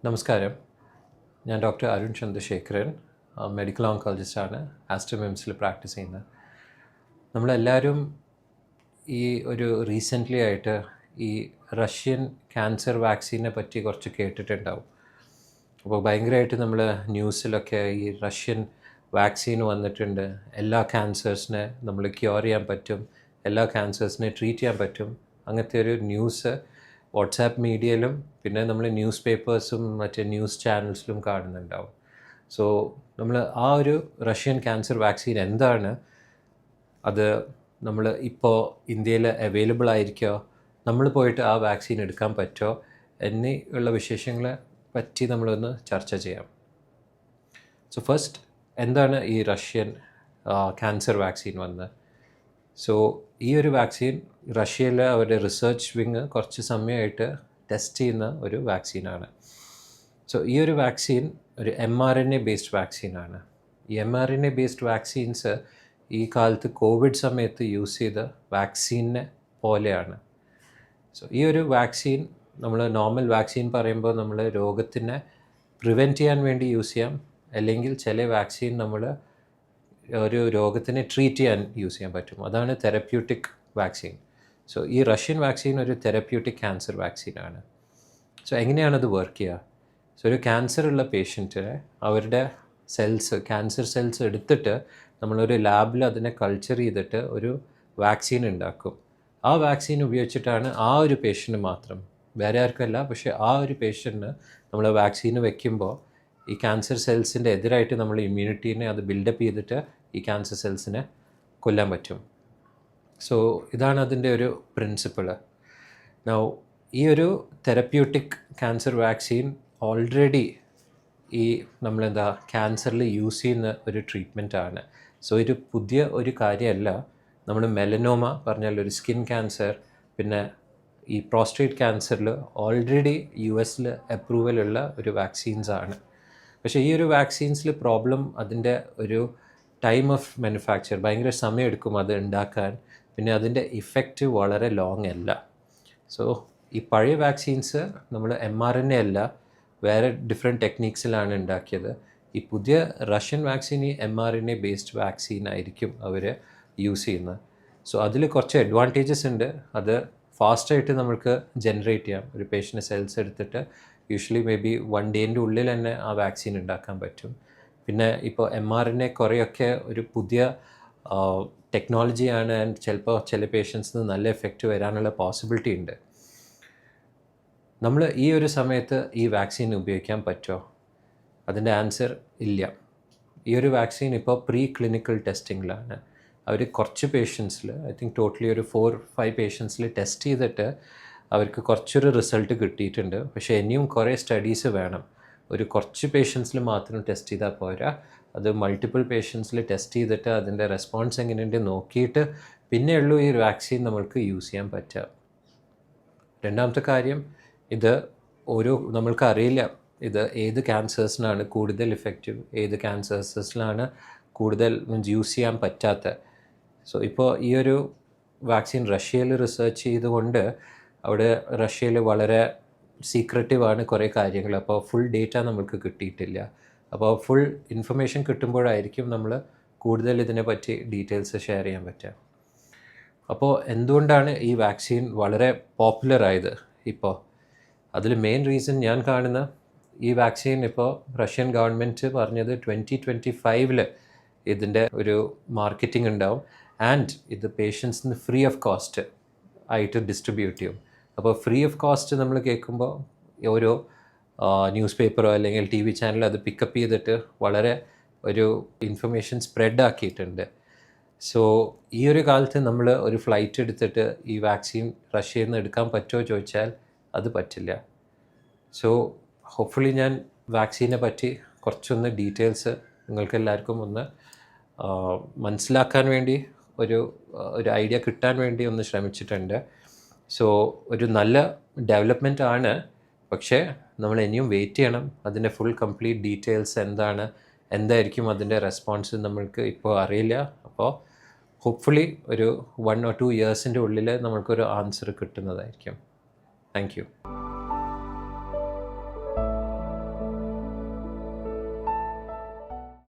നമസ്കാരം. ഞാൻ doctor Arun Chandrasekharan, medical ഓങ്കോളജിസ്റ്റാണ്. ആസ്ട്രമിംസിൽ പ്രാക്ടീസ് ചെയ്യുന്നത്. നമ്മളെല്ലാവരും ഈ ഒരു റീസെൻ്റ്ലി ആയിട്ട് ഈ റഷ്യൻ ക്യാൻസർ വാക്സിനെ പറ്റി കുറച്ച് കേട്ടിട്ടുണ്ടാവും. അപ്പോൾ ഭയങ്കരമായിട്ട് നമ്മൾ ന്യൂസിലൊക്കെ ഈ റഷ്യൻ വാക്സിൻ വന്നിട്ടുണ്ട്, എല്ലാ ക്യാൻസേഴ്സിനെ നമ്മൾ ക്യൂർ ചെയ്യാൻ പറ്റും, എല്ലാ ക്യാൻസേഴ്സിനെ ട്രീറ്റ് ചെയ്യാൻ പറ്റും, അങ്ങനത്തെ ഒരു ന്യൂസ് വാട്സാപ്പ് മീഡിയയിലും പിന്നെ നമ്മൾ ന്യൂസ് പേപ്പേഴ്സും മറ്റേ ന്യൂസ് ചാനൽസിലും കാണുന്നുണ്ടാവും. സോ നമ്മൾ ആ ഒരു റഷ്യൻ ക്യാൻസർ വാക്സിൻ എന്താണ്, അത് നമ്മൾ ഇപ്പോൾ ഇന്ത്യയിൽ അവൈലബിൾ ആയിരിക്കുമോ, നമ്മൾ പോയിട്ട് ആ വാക്സിൻ എടുക്കാൻ പറ്റുമോ എന്നുള്ള വിശേഷങ്ങളെ പറ്റി നമ്മളൊന്ന് ചർച്ച ചെയ്യാം. സോ ഫസ്റ്റ്, എന്താണ് ഈ റഷ്യൻ ക്യാൻസർ വാക്സിൻ വന്നത്? സോ ഈ ഒരു വാക്സിൻ റഷ്യയിലെ അവരുടെ റിസർച്ച് വിങ് കുറച്ച് സമയമായിട്ട് ടെസ്റ്റ് ചെയ്യുന്ന ഒരു വാക്സിനാണ്. സോ ഈ ഒരു വാക്സിൻ ഒരു mRNA ബേസ്ഡ് വാക്സിനാണ്. ഈ mRNA ബേസ്ഡ് വാക്സിൻസ് ഈ കാലത്ത് കോവിഡ് സമയത്ത് യൂസ് ചെയ്ത വാക്സിനെ പോലെയാണ്. സോ ഈ ഒരു വാക്സിൻ നമ്മൾ നോർമൽ വാക്സിൻ പറയുമ്പോൾ നമ്മൾ രോഗത്തിനെ പ്രിവെൻറ്റ് ചെയ്യാൻ വേണ്ടി യൂസ് ചെയ്യാം, അല്ലെങ്കിൽ ചില വാക്സിൻ നമ്മൾ ഒരു രോഗത്തിനെ ട്രീറ്റ് ചെയ്യാൻ യൂസ് ചെയ്യാൻ പറ്റും. അതാണ് തെറപ്യൂട്ടിക് വാക്സിൻ. സോ ഈ റഷ്യൻ വാക്സിൻ ഒരു തെറപ്യൂട്ടിക് ക്യാൻസർ വാക്സിനാണ്. സോ എങ്ങനെയാണത് വർക്ക് ചെയ്യുക? സോ ഒരു ക്യാൻസർ ഉള്ള പേഷ്യൻറ്റിനെ അവരുടെ ക്യാൻസർ സെൽസ് എടുത്തിട്ട് നമ്മളൊരു ലാബിൽ അതിനെ കൾച്ചർ ചെയ്തിട്ട് ഒരു വാക്സിൻ ഉണ്ടാക്കും. ആ വാക്സിൻ ഉപയോഗിച്ചിട്ടാണ് ആ ഒരു പേഷ്യൻറ്റ് മാത്രം, വേറെ ആർക്കല്ല, പക്ഷേ ആ ഒരു പേഷ്യൻറ്റിന് നമ്മൾ വാക്സിന് വെക്കുമ്പോൾ ഈ ക്യാൻസർ സെൽസിൻ്റെ എതിരായിട്ട് നമ്മൾ ഇമ്മ്യൂണിറ്റീനെ അത് ബിൽഡപ്പ് ചെയ്തിട്ട് ഈ ക്യാൻസർ സെൽസിനെ കൊല്ലാൻ പറ്റും. സോ ഇതാണ് അതിൻ്റെ ഒരു പ്രിൻസിപ്പിൾ. നൗ ഈ ഒരു തെറപ്യൂട്ടിക് ക്യാൻസർ വാക്സിൻ ഓൾറെഡി ഈ നമ്മളെന്താ ക്യാൻസറിൽ യൂസ് ചെയ്യുന്ന ഒരു ട്രീറ്റ്മെൻറ്റാണ്. സോ ഒരു പുതിയ ഒരു കാര്യമല്ല. നമ്മൾ മെലനോമ പറഞ്ഞാൽ ഒരു സ്കിൻ ക്യാൻസർ, പിന്നെ ഈ പ്രോസ്റ്റേറ്റ് ക്യാൻസറിൽ ഓൾറെഡി US അപ്രൂവലുള്ള ഒരു വാക്സിൻസാണ്. പക്ഷേ ഈ ഒരു വാക്സിൻസിൽ പ്രോബ്ലം അതിൻ്റെ ഒരു ടൈം ഓഫ് മാനുഫാക്ചർ, ഭയങ്കര സമയമെടുക്കും അത് ഉണ്ടാക്കാൻ, പിന്നെ അതിൻ്റെ ഇഫക്റ്റ് വളരെ ലോങ് അല്ല. സോ ഈ പഴയ വാക്സിൻസ് നമ്മൾ mRNA അല്ല, വേറെ ഡിഫറെൻറ്റ് ടെക്നീക്സിലാണ് ഉണ്ടാക്കിയത്. ഈ പുതിയ റഷ്യൻ വാക്സിൻ ഈ mRNA ബേസ്ഡ് വാക്സിൻ ആയിരിക്കും അവർ യൂസ് ചെയ്യുന്നത്. സോ അതിൽ കുറച്ച് അഡ്വാൻറ്റേജസ് ഉണ്ട്. അത് ഫാസ്റ്റായിട്ട് നമുക്ക് ജനറേറ്റ് ചെയ്യാം. ഒരു പേഷ്യൻ്റ് സെൽസ് എടുത്തിട്ട് യൂഷ്വലി മേ ബി 1 ഡേൻ്റെ ഉള്ളിൽ തന്നെ ആ വാക്സിൻ ഉണ്ടാക്കാൻ പറ്റും. പിന്നെ ഇപ്പോൾ mRNA കുറേയൊക്കെ ഒരു പുതിയ ടെക്നോളജിയാണ്, ആൻഡ് ചിലപ്പോൾ ചില പേഷ്യൻസിന് നല്ല എഫക്റ്റ് വരാനുള്ള പോസിബിലിറ്റി ഉണ്ട്. നമ്മൾ ഈ ഒരു സമയത്ത് ഈ വാക്സിൻ ഉപയോഗിക്കാൻ പറ്റുമോ? അതിൻ്റെ ആൻസർ ഇല്ല. ഈ ഒരു വാക്സിൻ ഇപ്പോൾ പ്രീ ക്ലിനിക്കൽ ടെസ്റ്റിങ്ങിലാണ്. അവർ കുറച്ച് പേഷ്യൻസിൽ, ഐ തിങ്ക് ടോട്ടലി ഒരു 4-5 പേഷ്യൻസിൽ ടെസ്റ്റ് ചെയ്തിട്ട് അവർക്ക് കുറച്ചൊരു റിസൾട്ട് കിട്ടിയിട്ടുണ്ട്. പക്ഷേ ഇനിയും കുറേ സ്റ്റഡീസ് വേണം. ഒരു കുറച്ച് പേഷ്യൻസിൽ മാത്രം ടെസ്റ്റ് ചെയ്താൽ പോരാ, അത് മൾട്ടിപ്പിൾ പേഷ്യൻസിൽ ടെസ്റ്റ് ചെയ്തിട്ട് അതിൻ്റെ റെസ്പോൺസ് എങ്ങനെയുണ്ട് നോക്കിയിട്ട് പിന്നെയുള്ളൂ ഈ വാക്സിൻ നമ്മൾക്ക് യൂസ് ചെയ്യാൻ പറ്റുക. രണ്ടാമത്തെ കാര്യം, ഇത് നമ്മൾക്ക് അറിയില്ല ഇത് ഏത് ക്യാൻസേഴ്സിനാണ് കൂടുതൽ ഇഫക്റ്റീവ്, ഏത് ക്യാൻസേഴ്സിലാണ് കൂടുതൽ യൂസ് ചെയ്യാൻ പറ്റാത്ത. സോ ഇപ്പോൾ ഈ ഒരു വാക്സിൻ റഷ്യയിൽ റിസർച്ച് ചെയ്തുകൊണ്ട് അവിടെ റഷ്യയിൽ വളരെ സീക്രട്ടീവാണ് കുറേ കാര്യങ്ങൾ. അപ്പോൾ ഫുൾ ഡേറ്റ നമുക്ക് കിട്ടിയിട്ടില്ല. അപ്പോൾ ഫുൾ ഇൻഫർമേഷൻ കിട്ടുമ്പോഴായിരിക്കും നമ്മൾ കൂടുതൽ ഇതിനെപ്പറ്റി ഡീറ്റെയിൽസ് ഷെയർ ചെയ്യാൻ പറ്റുക. അപ്പോൾ എന്തുകൊണ്ടാണ് ഈ വാക്സിൻ വളരെ പോപ്പുലറായത് ഇപ്പോൾ? അതിൽ മെയിൻ റീസൺ ഞാൻ കാണുന്ന, ഈ വാക്സിൻ ഇപ്പോൾ റഷ്യൻ ഗവൺമെൻറ് പറഞ്ഞത് 2025 ഇതിൻ്റെ ഒരു മാർക്കറ്റിംഗ് ഉണ്ടാവും, ആൻഡ് ഇത് പേഷ്യൻസിന് ഫ്രീ ഓഫ് കോസ്റ്റ് ആയിട്ട് ഡിസ്ട്രിബ്യൂട്ട് ചെയ്യും. അപ്പോൾ ഫ്രീ ഓഫ് കോസ്റ്റ് നമ്മൾ കേൾക്കുമ്പോൾ ഓരോ ന്യൂസ് പേപ്പറോ അല്ലെങ്കിൽ TV ചാനലോ അത് പിക്കപ്പ് ചെയ്തിട്ട് വളരെ ഒരു ഇൻഫർമേഷൻ സ്പ്രെഡ് ആക്കിയിട്ടുണ്ട്. സോ ഈ ഒരു കാലത്ത് നമ്മൾ ഒരു ഫ്ലൈറ്റ് എടുത്തിട്ട് ഈ വാക്സിൻ റഷ്യയിൽ നിന്ന് എടുക്കാൻ പറ്റുമോ ചോദിച്ചാൽ അത് പറ്റില്ല. സോ ഹോപ്പ്ഫുള്ളി ഞാൻ വാക്സിനെ പറ്റി കുറച്ചൊന്ന് ഡീറ്റെയിൽസ് നിങ്ങൾക്കെല്ലാവർക്കും ഒന്ന് മനസ്സിലാക്കാൻ വേണ്ടി ഒരു ഐഡിയ കിട്ടാൻ വേണ്ടി ഒന്ന് ശ്രമിച്ചിട്ടുണ്ട്. സോ ഒരു നല്ല ഡെവലപ്മെൻ്റ് ആണ്, പക്ഷേ നമ്മൾ ഇനിയും വെയിറ്റ് ചെയ്യണം. അതിൻ്റെ ഫുൾ കംപ്ലീറ്റ് ഡീറ്റെയിൽസ് എന്തായിരിക്കും അതിൻ്റെ റെസ്പോൺസ് നമ്മൾക്ക് ഇപ്പോൾ അറിയില്ല. അപ്പോൾ ഹോപ്പ്ഫുള്ളി ഒരു 1 or 2 ഇയേഴ്സിൻ്റെ ഉള്ളിൽ നമ്മൾക്കൊരു ആൻസർ കിട്ടുന്നതായിരിക്കും. Thank you.